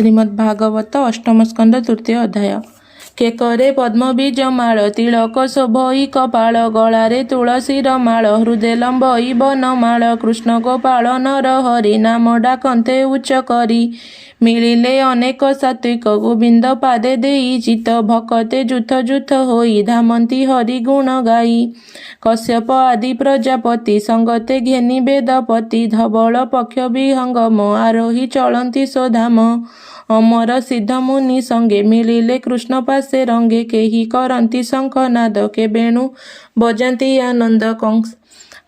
ଶ୍ରୀମଦ୍ଭାଗବତ ଅଷ୍ଟମ ସ୍କନ୍ଧ ତୃତୀୟ ଅଧ୍ୟାୟ। କେକରେ ପଦ୍ମବୀଜ ମାଳ ତିଳକ ଶୋଭଇ କପାଳ ଗଳାରେ ତୁଳସୀର ମାଳ ହୃଦେ ଲମ୍ବଇ ବନମାଳ କୃଷ୍ଣ ଗୋପାଳ ନର ହରି ନାମ ଡାକନ୍ତେ ଉଚ୍ଚ କରି ମିଳିଲେ ଅନେକ ସାତ୍ୱିକ ଗୋବିନ୍ଦ ପାଦେ ଦେଇ ଚିତ ଭକତେ ଯୁଥ ଯୁଥ ହୋଇ ଧାମନ୍ତି ହରି ଗୁଣ ଗାଇ କଶ୍ୟପ ଆଦି ପ୍ରଜାପତି ସଙ୍ଗତେ ଘେନି ବେଦପତି ଧବଳ ପକ୍ଷ ବିହଙ୍ଗମ ଆରୋହୀ ଚଳନ୍ତି ସୋଧାମ ଅମର ସିଦ୍ଧ ମୁନି ସଙ୍ଗେ ମିଳିଲେ କୃଷ୍ଣ ପାଶେ ରଙ୍ଗେ କେହି କରନ୍ତି ଶଙ୍ଖ ନାଦ କେ ବେଣୁ ବଜାନ୍ତି ଆନନ୍ଦ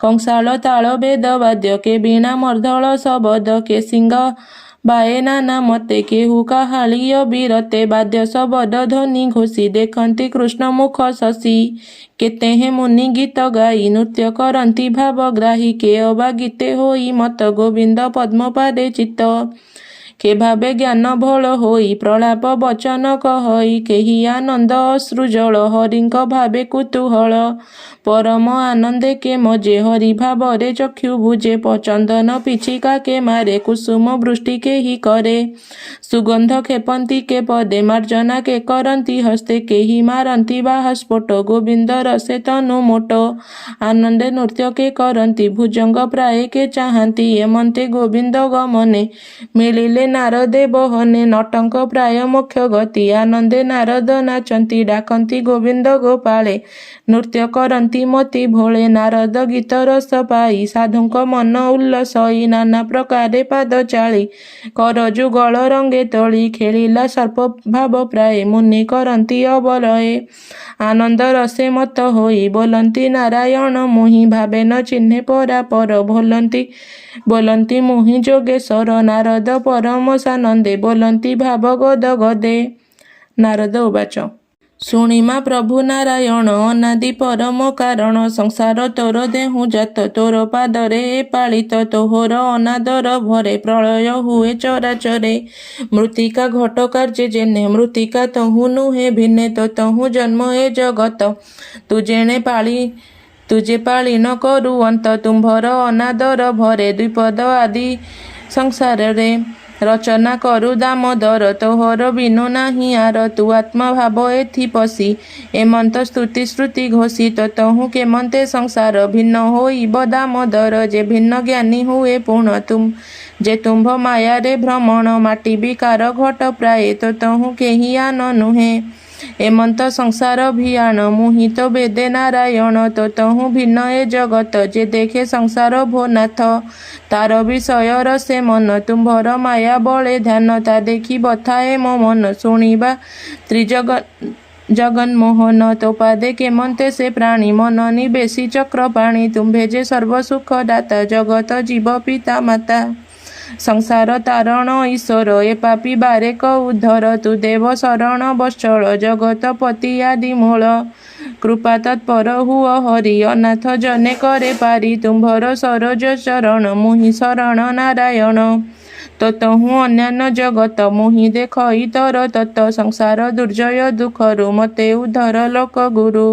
କଂସାଳ ତାଳ ବେଦ ବାଦ୍ୟ କେ ବୀଣା ମର୍ଦ୍ଦଳ ଶବଦ କେ ସିଂହ ବାଏ ନାନା ମତେ କେହୁ କାହାଳିୟ ବିରତେ ବାଦ୍ୟ ଶବଦ ଧ୍ୱନି ଘୋଷି ଦେଖନ୍ତି କୃଷ୍ଣ ମୁଖ ଶଶୀ କେତେହେଁ ମୁନି ଗୀତ ଗାଇ ନୃତ୍ୟ କରନ୍ତି ଭାବଗ୍ରାହୀ କେ ଅବା ଗୀତେ ହୋଇ ମତ ଗୋବିନ୍ଦ ପଦ୍ମପାଦେ ଚିତ୍ତ କେ ଭାବେ ଜ୍ଞାନ ଭୋଳ ହୋଇ ପ୍ରଳାପ ବଚନ କହଇ କେହି ଆନନ୍ଦ ଅଶ୍ରୁଜଳ ହରିଙ୍କ ଭାବେ କୁତୁହଳ ପରମ ଆନନ୍ଦେ କେ ମଜେ ହରି ଭାବରେ ଚକ୍ଷୁ ବୁଜେ ଚନ୍ଦନ ପିଛିକା କେ ମାରେ କୁସୁମ ବୃଷ୍ଟି କେହି କରେ ସୁଗନ୍ଧ କ୍ଷେପନ୍ତି କେ ପଦେ ମାର୍ଜନା କେ କରନ୍ତି ହସ୍ତେ କେହି ମାରନ୍ତି ବାହାସ୍ଫୋଟ ଗୋବିନ୍ଦ ରସେ ତନୁ ମୋଟ ଆନନ୍ଦେ ନୃତ୍ୟ କେ କରନ୍ତି ଭୁଜଙ୍ଗ ପ୍ରାୟ କେ ଚାହାନ୍ତି ଏମନ୍ତେ ଗୋବିନ୍ଦ ଗମନେ ମିଳିଲେ ନାରଦେ ବହନେ ନଟଙ୍କ ପ୍ରାୟ ମୋକ୍ଷ ଗତି ଆନନ୍ଦେ ନାରଦ ନାଚନ୍ତି ଡାକନ୍ତି ଗୋବିନ୍ଦ ଗୋପାଳେ ନୃତ୍ୟ କରନ୍ତି ମତି ଭୋଳେ ନାରଦ ଗୀତ ରସ ପାଇ ସାଧୁଙ୍କ ମନ ଉଲ୍ଲସଇ ନାନା ପ୍ରକାରେ ପାଦ ଚାଳି କର ଯୁଗଳ ରଙ୍ଗେ ତଳି ଖେଳିଲା ସର୍ପ ଭାବ ପ୍ରାୟ ମୁନି କରନ୍ତି ଅବଲଏ ଆନନ୍ଦ ରସେ ମତ ହୋଇ ବୋଲନ୍ତି ନାରାୟଣ ମୁହିଁ ଭାବେ ନ ଚିହ୍ନେ ପରାପର ବୋଲନ୍ତି ମୁହିଁ ଯୋଗେଶ୍ୱର ନାରଦ ପରମ ସାନନ୍ଦେ ବୋଲନ୍ତି ଭାବ ଗଦ ଗଦେ। ନାରଦ ଉବାଚ ଶୁଣିମା ପ୍ରଭୁ ନାରାୟଣ ଅନାଦି ପରମ କାରଣ ସଂସାର ତୋର ଦେହୁ ଜାତ ତୋର ପାଦରେ ଏ ପାଳିତ ତୋହର ଅନାଦର ଭରେ ପ୍ରଳୟ ହୁଏ ଚରାଚରେ ମୃତ୍ତିକା ଘଟ କାର୍ଯ୍ୟ ଜେନେ ମୃତ୍ତିକା ତହୁ ନୁହେଁ ଭିନ୍ନେ ତହୁ ଜନ୍ମ ଏ ଜଗତ ତୁଜେ ପାଳି ନ କରୁ ଅନ୍ତ ତୁମ୍ଭର ଅନାଦର ଭରେ ଦ୍ୱିପଦ ଆଦି ସଂସାରରେ ରଚନା କରୁ ଦାମୋଦର ତୋହର ବିନୁ ନାହିଁ ଆର ତୁ ଆତ୍ମା ଭାବ ଏଥି ପଶି ଏମନ୍ତ ସ୍ତୁତି ଶ୍ରୁତି ଘୋଷି ତହୁ କେମନ୍ତେ ସଂସାର ଭିନ୍ନ ହୋଇବ ଦାମୋଦର ଯେ ଭିନ୍ନ ଜ୍ଞାନୀ ହୁଏ ପୁଣ ଯେ ତୁମ୍ଭ ମାୟାରେ ଭ୍ରମଣ ମାଟି ବିକାର ଘଟ ପ୍ରାୟ ତହୁ କେହି ଆନ ନୁହେଁ ଏମନ୍ତ ସଂସାର ଭିଆଣ ମୁହିଁ ତ ବେଦେ ନାରାୟଣ ତହୁ ଭିନ୍ନ ଏ ଜଗତ ଯେ ଦେଖେ ସଂସାର ଭୋନାଥ ତାର ବିଷୟ ରସେ ମନ ତୁମ୍ଭର ମାୟା ବଳେ ଧ୍ୟାନ ତା ଦେଖି ବଥାଏ ମୋ ମନ ଶୁଣିବା ଜଗନ୍ମୋହନ ତୋ ପାଦେ କେମନ୍ତେ ସେ ପ୍ରାଣୀ ମନ ନିବେଶୀ ଚକ୍ର ପାଣି ତୁମ୍ଭେ ଯେ ସର୍ବସୁଖ ଦାତା ଜଗତ ଜୀବ ପିତା ମାତା ସଂସାର ତାରଣ ଈଶ୍ୱର ଏ ପାପୀ ବାରେକ ଉଦ୍ଧର ତୁ ଦେବ ଶରଣ ବତ୍ସଳ ଜଗତ ପତି ଆଦି ମୂଳ କୃପା ତତ୍ପର ହୁଅ ହରି ଅନାଥ ଜନେ କରେ ପାରି ତୁମ୍ଭର ସରୋଜ ଚରଣ ମୁହିଁ ଶରଣ ନାରାୟଣ ତହୁ ଅନ୍ୟାନ୍ୟ ଜଗତ ମୁହିଁ ଦେଖଇ ତର ତତ ସଂସାର ଦୁର୍ଜୟ ଦୁଃଖରୁ ମତେ ଉଦ୍ଧର ଲୋକ ଗୁରୁ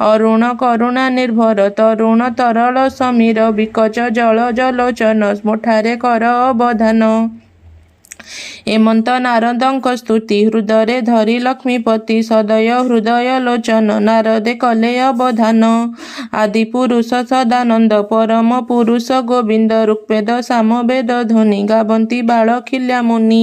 ଅରୁଣ କରୁଣା ନିର୍ଭର ତରୁଣ ତରଳ ସମୀର ବିକଚ ଜଳ ଜଲୋଚନ ମୋଠାରେ କର ଅବଧାନ ଏମନ୍ତ ନାରଦଙ୍କ ସ୍ତୁତି ହୃଦୟରେ ଧରି ଲକ୍ଷ୍ମୀପତି ସଦୟ ହୃଦୟ ଲୋଚନ ନାରଦେ କଲେ ଅବଧାନ ଆଦି ପୁରୁଷ ସଦାନନ୍ଦ ପରମ ପୁରୁଷ ଗୋବିନ୍ଦ ଋଗ୍ବେଦ ସାମବେଦ ଧ୍ୱନି ଗାବନ୍ତି ବାଳ ଖିଲ୍ୟା ମୁନି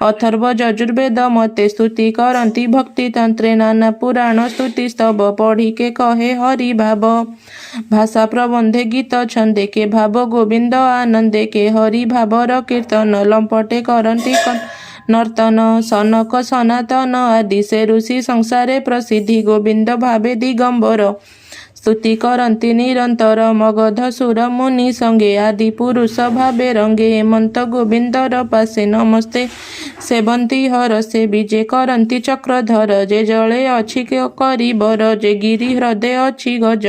ଅଥର୍ବ ଯଜୁର୍ବେଦ ମତେ ସ୍ତୁତି କରନ୍ତି ଭକ୍ତି ତନ୍ତ୍ରେ ନାନା ପୁରାଣ ସ୍ତୁତି ସ୍ତବ ପଢ଼ିକେ କହେ ହରି ଭାବ ଭାଷା ପ୍ରବନ୍ଧେ ଗୀତ ଛନ୍ଦେ କେ ଭାବ ଗୋବିନ୍ଦ ଆନନ୍ଦେ କେ ହରି ଭାବର କୀର୍ତ୍ତନ ଲମ୍ପଟେ କରନ୍ତି ନର୍ତ୍ତନ ସନକ ସନାତନ ଆଦି ସେ ଋଷି ସଂସାରେ ପ୍ରସିଦ୍ଧି ଗୋବିନ୍ଦ ଭାବେ ଦିଗମ୍ବର ସ୍ତୁତି କରନ୍ତି ନିରନ୍ତର ମଗଧ ସୁର ମୁନି ସଙ୍ଗେ ଆଦି ପୁରୁଷ ଭାବେ ରଙ୍ଗେ ଏମନ୍ତ ଗୋବିନ୍ଦର ପାଶେ ନମସ୍ତେ ସେବନ୍ତି ହର ସେ ବିଜେ କରନ୍ତି ଚକ୍ରଧର ଯେ ଜଳେ ଅଛି କରିବର ଯେ ଗିରି ହ୍ରଦେ ଅଛି ଗଜ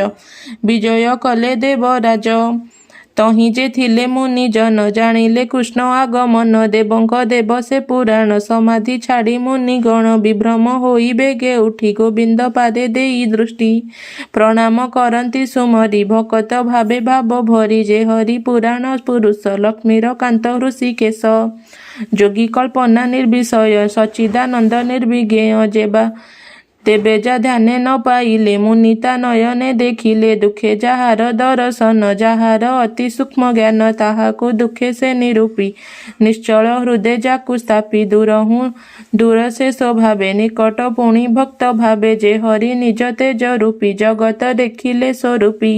ବିଜୟ କଲେ ଦେବରାଜ ତହିଁ ଯେ ଥିଲେ ମୁନି ଜନ ଜାଣିଲେ କୃଷ୍ଣ ଆଗମନ ଦେବଙ୍କ ଦେବ ସେ ପୁରାଣ ସମାଧି ଛାଡ଼ି ମୁନି ଗଣ ବିଭ୍ରମ ହୋଇ ବେଗେ ଉଠି ଗୋବିନ୍ଦ ପାଦେ ଦେଇ ଦୃଷ୍ଟି ପ୍ରଣାମ କରନ୍ତି ସୁମରି ଭକତ ଭାବେ ଭାବ ଭରି ଯେ ହରି ପୁରାଣ ପୁରୁଷ ଲକ୍ଷ୍ମୀର କାନ୍ତ ହୃଷିକେଶ ଯୋଗୀ କଳ୍ପନା ନିର୍ବିଷୟ ସଚ୍ଚିଦାନନ୍ଦ ନିର୍ବିଜ୍ଞେୟ ଯେବା ତେବେ ଯା ଧ୍ୟାନେ ନ ପାଇଲେ ମୁନିତା ନୟନେ ଦେଖିଲେ ଦୁଃଖେ ଯାହାର ଦର୍ଶନ ଯାହାର ଅତି ସୂକ୍ଷ୍ମ ଜ୍ଞାନ ତାହାକୁ ଦୁଃଖେ ସେ ନିରୂପି ନିଶ୍ଚଳ ହୃଦେ ଯାକୁ ସ୍ଥାପି ଦୂର ଶେଷ ଭାବେ ନିକଟ ପୁଣି ଭକ୍ତ ଭାବେ ଯେ ହରି ନିଜ ତେଜ ରୂପୀ ଜଗତ ଦେଖିଲେ ସ୍ୱରୂପୀ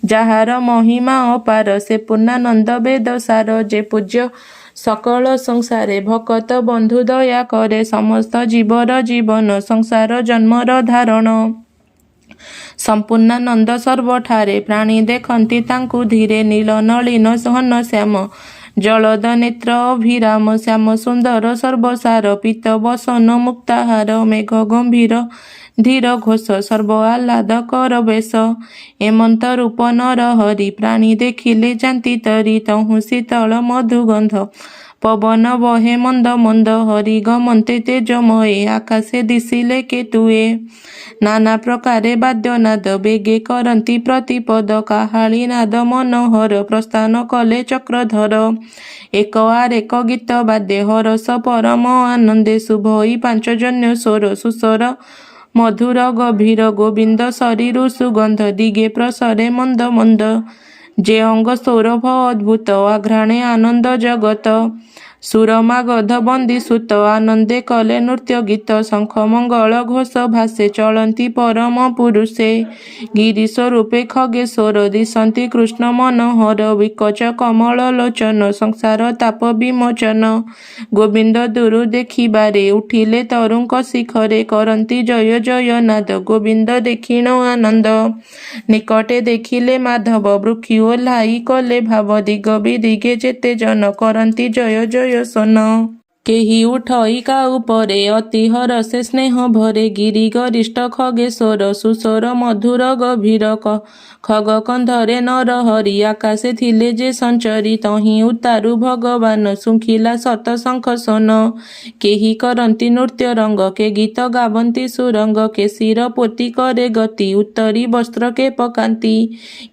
ଯାହାର ମହିମା ଅପାର ସେ ପୂର୍ଣ୍ଣାନନ୍ଦ ବେଦ ସାର ଯେ ପୂଜ୍ୟ ସକଳ ସଂସାରେ ଭକତ ବନ୍ଧୁ ଦୟା କରେ ସମସ୍ତ ଜୀବର ଜୀବନ ସଂସାର ଜନ୍ମର ଧାରଣ ସମ୍ପୂର୍ଣ୍ଣାନନ୍ଦ ସର୍ବଠାରେ ପ୍ରାଣୀ ଦେଖନ୍ତି ତାଙ୍କୁ ଧୀରେ ନୀଳ ନଳିନ ଘନ ଶ୍ୟାମ ଜଳଦ ନେତ୍ର ଅଭିରାମ ଶ୍ୟାମ ସୁନ୍ଦର ସର୍ବସାର ପୀତ ବସନ ମୁକ୍ତାହାର ମେଘ ଗମ୍ଭୀର ଧୀର ଘୋଷ ସର୍ବ ଆହ୍ଲାଦ କର ବେଶ ଏମନ୍ତ ରୂପ ନର ହରି ପ୍ରାଣୀ ଦେଖିଲେ ଜାନ୍ତି ତରି ତହୁଁ ଶୀତଳ ମଧୁଗନ୍ଧ ପବନ ବହେ ମନ୍ଦ ମନ୍ଦ ହରି ଗମନ୍ତେ ତେଜମୟେ ଆକାଶେ ଦିଶିଲେ କେତୁଏ ନାନା ପ୍ରକାରେ ବାଦ୍ୟନାଦ ବେଗେ କରନ୍ତି ପ୍ରତିପଦ କାହାଳି ନାଦ ମନୋହର ପ୍ରସ୍ଥାନ କଲେ ଚକ୍ରଧର ଏକ ଆରେକ ଗୀତ ବାଦ୍ୟ ହରସ ପରମ ଆନନ୍ଦେ ଶୁଭଇ ପାଞ୍ଚଜନ୍ୟ ସ୍ୱର ସୁସ୍ୱର ମଧୁର ଗଭୀର ଗୋବିନ୍ଦ ଶରୀରୁ ସୁଗନ୍ଧ ଦିଗେ ପ୍ରସରେ ମନ୍ଦ ମନ୍ଦ ଯେ ଅଙ୍ଗ ସୌରଭ ଅଦ୍ଭୁତ ଆଘ୍ରାଣେ ଆନନ୍ଦ ଜଗତ ସୁରମାଗଧ ବନ୍ଦୀ ସୁତ ଆନନ୍ଦେ କଲେ ନୃତ୍ୟ ଗୀତ ଶଙ୍ଖ ମଙ୍ଗଳ ଘୋଷ ଭାସେ ଚଳନ୍ତି ପରମ ପୁରୁଷେ ଗିରିଶ ରୂପେ ଖଗେଶ୍ୱର ଦିଶନ୍ତି କୃଷ୍ଣ ମନୋହର ବିକଚ କମଳ ଲୋଚନ ସଂସାର ତାପ ବିମୋଚନ ଗୋବିନ୍ଦ ଦୂରୁ ଦେଖିବାରେ ଉଠିଲେ ତରୁଙ୍କ ଶିଖରେ କରନ୍ତି ଜୟ ଜୟ ନାଦ ଗୋବିନ୍ଦ ଦେଖିଣ ଆନନ୍ଦ ନିକଟେ ଦେଖିଲେ ମାଧବ ବୃକ୍ଷି ଓହ୍ଲାଇ କଲେ ଭାବ ଦିଗ ବିଦିଗେ ଯେତେ ଜନ କରନ୍ତି ଜୟ ଜୟ ସନ କେହି ଉଠଇ କାଉ ପରେ ଅତି ହରଷେ ସ୍ନେହ ଭରେ ଗିରି ଗରିଷ୍ଠ ଖଗେଶ୍ୱର ସୁସ୍ୱର ମଧୁର ଗଭୀର ଖଗ କନ୍ଧରେ ନର ହରି ଆକାଶେ ଥିଲେ ଯେ ସଞ୍ଚରି ତହିଁ ଉତାରୁ ଭଗବାନ ଶୁଙ୍ଖିଲା ଶତ ଶଙ୍ଖ ସୋନ କେହି କରନ୍ତି ନୃତ୍ୟ ରଙ୍ଗ କେ ଗୀତ ଗାବନ୍ତି ସୁରଙ୍ଗ କେ ଶିର ପୋତି କରେ ଗତି ଉତ୍ତରୀ ବସ୍ତ୍ର କେ ପକାନ୍ତି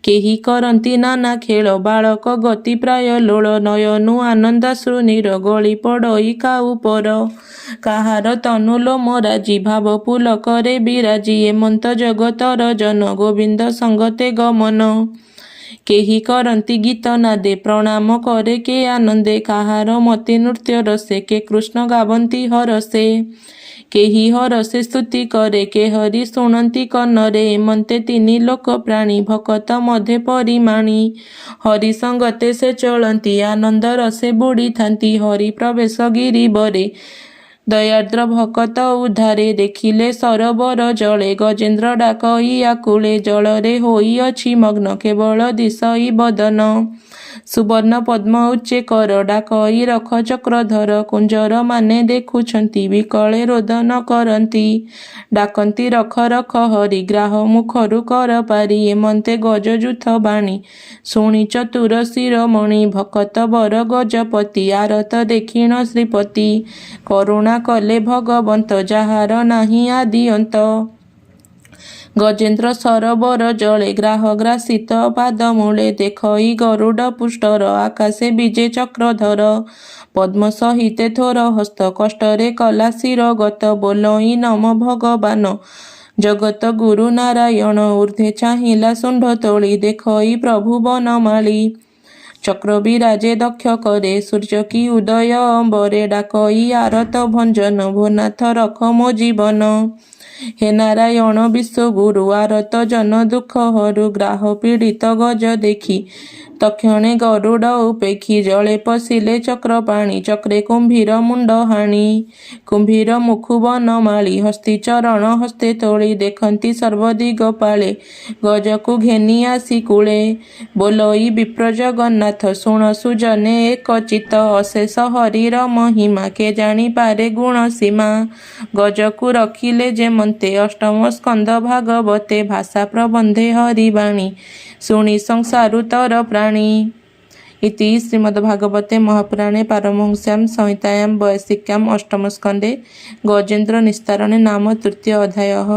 କେହି କରନ୍ତି ନାନା ଖେଳ ବାଳକ ଗତି ପ୍ରାୟ ଲୋଳ ନୟନୁ ଆନନ୍ଦାଶ୍ରୁ ନୀର ଗଳି ପଡ଼ଇ କାଉ ପର କାହାର ତନୁ ଲୋମ ରାଜି ଭାବ ପୁଲକରେ ବିରାଜି ଏମନ୍ତ ଜଗତର ଜନ ଗୋବିନ୍ଦ ସଙ୍ଗତେ ଗମନ କେହି କରନ୍ତି ଗୀତ ନାଦେ ପ୍ରଣାମ କରେ କେ ଆନନ୍ଦେ କାହାର ମତି ନୃତ୍ୟ ରସେ କେ କୃଷ୍ଣ ଗାବନ୍ତି ହରସେ କେହି ହରସେ ସ୍ତୁତି କରେ କେ ହରି ଶୁଣନ୍ତି କର୍ଣ୍ଣରେ ଏମନ୍ତେ ତିନି ଲୋକ ପ୍ରାଣୀ ଭକତ ମଧ୍ୟେ ପରିମାଣୀ ହରି ସଙ୍ଗତେ ସେ ଚଳନ୍ତି ଆନନ୍ଦ ରସେ ବୁଡ଼ିଥାନ୍ତି ହରି ପ୍ରବେଶ ଗିରିବରେ ଦୟାର୍ଦ୍ର ଭକତ ଉଦ୍ଧାରେ ଦେଖିଲେ ସରୋବର ଜଳେ ଗଜେନ୍ଦ୍ର ଡାକଇ ଆକୁଳେ ଜଳରେ ହୋଇଅଛି ମଗ୍ନ କେବଳ ଦିଶଇ ବଦନ ସୁବର୍ଣ୍ଣ ପଦ୍ମ ଉଚ୍ଚେ କର ଡାକଇ ରଖ ଚକ୍ରଧର କୁଞ୍ଜର ମାନେ ଦେଖୁଛନ୍ତି ବିକଳେ ରୋଦନ କରନ୍ତି ଡାକନ୍ତି ରଖ ରଖ ହରି ଗ୍ରାହ ମୁଖରୁ କର ପାରି ଏମନ୍ତେ ଗଜଯୁଥ ବାଣୀ ଶୁଣି ଚତୁର ଶିରୋମଣି ଭକତ ବର ଗଜପତି ଆରତ ଦେଖିଣ ଶ୍ରୀପତି କରୁଣା କଲେ ଭଗବନ୍ତ ଯାହାର ନାହିଁ ଆଦି ଅନ୍ତ ଗଜେନ୍ଦ୍ର ସରୋବର ଜଳେ ଗ୍ରାହ ଗ୍ରାସିତ ପାଦମୂଳେ ଦେଖଇ ଗରୁଡ଼ ପୁଷ୍ଟର ଆକାଶେ ବିଜେ ଚକ୍ରଧର ପଦ୍ମ ସହିତେ ଥୋର ହସ୍ତ କଷ୍ଟରେ କଲା ଶିରଗତ ବୋଲଇ ନମ ଭଗବାନ ଜଗତ ଗୁରୁ ନାରାୟଣ ଊର୍ଦ୍ଧ୍ୱେ ଚାହିଁଲା ଶୁଣ୍ଢ ତୋଳି ଦେଖଇ ପ୍ରଭୁ ବନମାଳୀ ଚକ୍ର ବିରାଜେ ଦକ୍ଷ କରେ ସୂର୍ଯ୍ୟ କି ଉଦୟ ଅମ୍ବରେ ଡାକଇ ଆରତ ଭଞ୍ଜନ ଭୋନାଥ ରଖ ମୋ ଜୀବନ ହେ ନାରାୟଣ ବିଶ୍ୱଗୁରୁ ଆରତ ଜନ ଦୁଃଖ ହରୁ ଗ୍ରାହ ପୀଡ଼ିତ ଗଜ ଦେଖି ତକ୍ଷଣେ ଗରୁଡ଼ ଉପେକ୍ଷୀ ଜଳେ ପଶିଲେ ଚକ୍ର ପାଣି ଚକ୍ରେ କୁମ୍ଭୀର ମୁଣ୍ଡ ହାଣି କୁମ୍ଭୀର ମୁଖୁ ବନମାଳୀ ହସ୍ତି ଚରଣ ହସ୍ତେ ତୋଳି ଦେଖନ୍ତି ସର୍ବଦିଗ ପାଳେ ଗଜକୁ ଘେନି ଆସି କୂଳେ ବୋଲଇ ବିପ୍ର ଜଗନ୍ନାଥ ଶୁଣ ସୁଜନେ ଏକ ଚିତ ଅଶେଷ ହରିର ମହିମା କେ ଜାଣିପାରେ ଗୁଣ ସୀମା ଗଜକୁ ରଖିଲେ ଯେମନ୍ତେ ଅଷ୍ଟମ ସ୍କନ୍ଧ ଭାଗବତେ ଭାଷା ପ୍ରବନ୍ଧେ ହରିବାଣୀ ଶୁଣି ସଂସାରୁତର ପ୍ରାଣୀ। इति श्रीमद्भागवते महापुराणे पारमहंस्यां संहितायां वैयासिक्याम् अष्टमस्कन्धे गजेन्द्रनिस्तारणे नाम तृतीय अध्यायः।